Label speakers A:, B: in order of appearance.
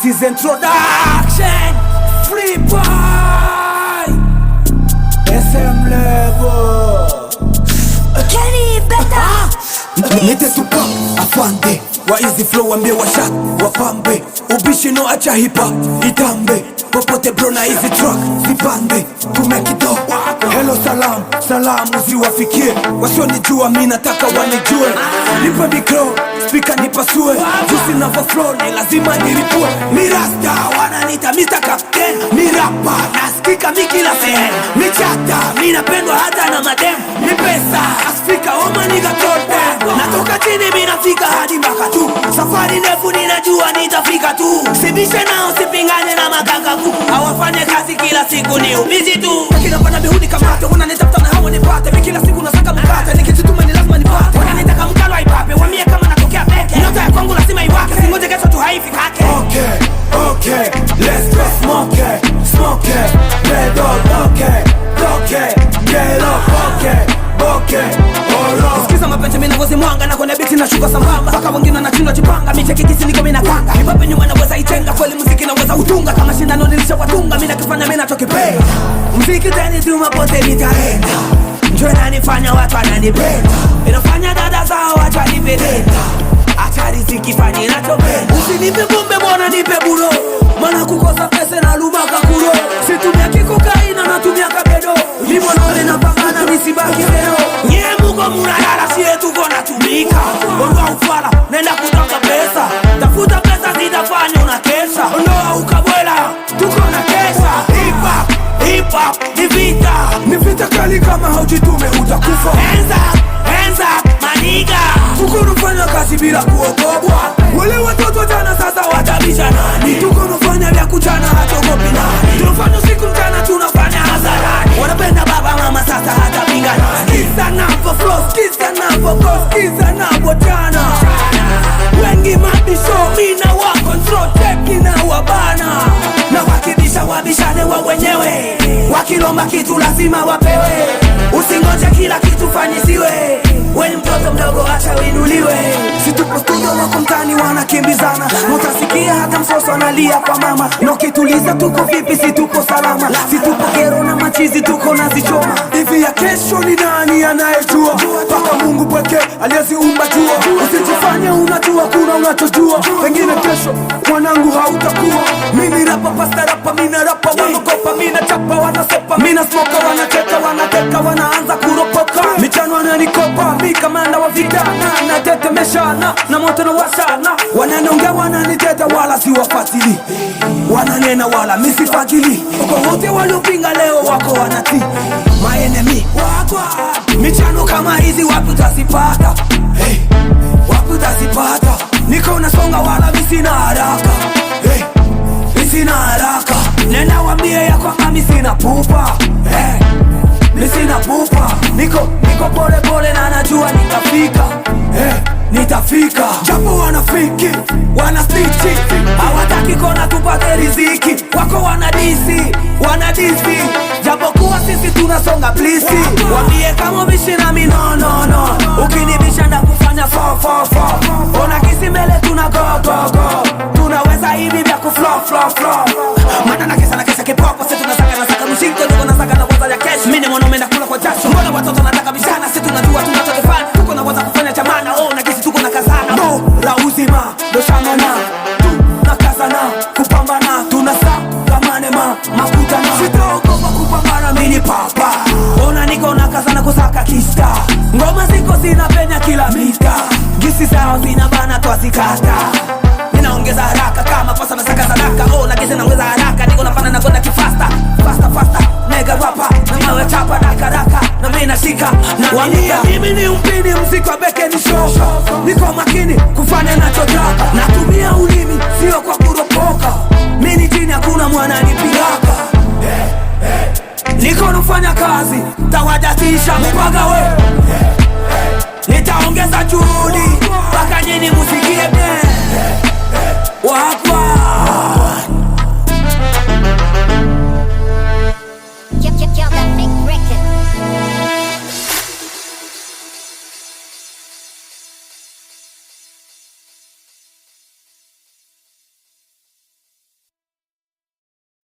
A: This is introduction. Free boy SM level.
B: Kenny better.
A: Nite Tupac afande wa easy flow, wambie washat wapambe, ubishi no acha hipa itambe popote bro na easy track zipande tumekido. Hello salam salam usiwafikie wasionijua, mimi nataka wanijue. Nipe mikro speaker nipasue, juicy na flow ni lazima niripue. Mirasta wananita Mr. Captain, mirapa nasikika mikila sehemu, michata mimi napendwa hata na madem, ni pesa asfika oma nigatote. Natoka chini mimi nafika hadi mpaka tu, safari ndefu ninajua nitafika tu. Sibishe nao sipingane na makakaku, hawafanye kazi kila siku ni ubizi tu. Lakini hapana bihudi kamate, wananitafuta na hawa nipate. Mimi kila siku nasaka mkate, nikijituma ni lazima nipate. Wananitaka mkalo aipape, wamie kama natokea peke. Nyota ya kwangu lazima iwake, singoje kesho tu haifike. Okay, let's go smoke it, red all okay, get up, okay, alright. Sikiza mapenzi mimi navozi mwanga na kwenye biti na shuka sambamba, mpaka wengine wanachindwa jipanga. Mimi cheki kisi niko mimi na kanga, hipape nyuma naweza itenga, kweli muziki naweza utunga. Kama shindano nilishawatunga, mimi nakifanya mimi nachokipenda. Muziki tani tuma pote nitaenda, njoo nanifanya watu wananipenda, inafanya dada zao watu wanipenda. Acha riziki fanye nachopenda, usinipe bombe bwana nipe buro, maana kukosa pesa na lubaka kuro. Situmia kikokaina natumia kabedo, nipo naone napambana nisibaki leo. Nye muko munalala siye tuko natumika, ondoa ufala nenda kutaka pesa, tafuta pesa zitafanya unakesha. Ondoa ukabwela tuko na kesha. Hip hop ni vita kali, kama haujitume utakufa. Hands up maniga, tuko nafanya kazi bila kuogopwa. Wale watoto jana sasa watabisha nani? Tuko nafanya vya kuchana hatogopi nani? Tunafanya siku mchana tunafanya hadharani, wanapenda baba mama sasa hata pinga nani? Kiza navo flow, kiza navo boss, kiza navo jana. Wengi mabisho mina wa control teki na wabana, na wakibisha wabishane wa wenyewe, wakilomba kitu lazima wapewe. Usingoje kila kitu fanyisiwe, wewe mtoto mdogo acha winuliwe. Situpo studio wako mtani wanakimbizana, mutasikia hata msoso analia kwa mama. No kituliza tuko vipi, situpo salama, situpo kero na machizi tuko nazichoma. Hivi ya kesho ni nani anayejua? Paka Mungu pweke aliyeziumba jua. Usijifanye unajua kuna unachojua, pengine kesho mwanangu hautakuwa. Mimi rapa pasta rapa, mimi rapa wanakopa, mimi chapa wanasepa, mimi smoka wanateka wanaanza kuropoka. Michano wananikopa, mimi kamanda wa vijana, natetemeshana na moto na washana. Wananongea wananiteta wala siwafuatili, wananena wala misifadhili. Kwa wote waliopinga leo wako wanati my enemy wako. Michano kama hizi wapi utazipata? Hey, wapi utazipata? Niko nasonga wala misina haraka. Hey, misina haraka. Nenda wambie ya kwamba misina pupa. Hey, misina pupa. Niko pole pole na najua nitafika. Hey, nitafika. Japo wanafiki, wanastitchi, hawataki kona tupate riziki. Wako wanadisi, japo kuwa sisi tunasonga plisi. Wambie kama bishi na mi no, ukinibisha nda kufanya fo. Ona kisi mbele tuna go, tunaweza hivi vya kuflow. Mana na kesa kipopo, si tunasaka mshiko, tuko nasaka na waza ya kesho. Mine mwanaume na kula kwa jasho, mbona watoto nataka bishana, si tunajua tunachokifanya. Tuko na waza kufanya chamana, na kisi tuko na kazana. No, la uzima, do shamana, tunakazana, kupambana, tunasaka manema, makutana. Sitaogopa kupambana, mini papa. Ona niko nakazana kusaka kista, ngoma ziko zinapenya kila mita, gisi zao zinabana twazikata. Ninaongeza haraka kama pasa na saka sadaka. Na kisi naongeza haraka, niko nafana na kwenda kifasta. Fasta, mega rapa, na mawe chapa dakaraka, na mimi nashika na wania. Mimi ni mpini mziki wa beke ni show, niko makini kufanya nachotaka. Natumia ulimi, sio kwa kuropoka, mimi jini hakuna mwana nipigaka. Niko nafanya kazi, tawajatisha mpaka we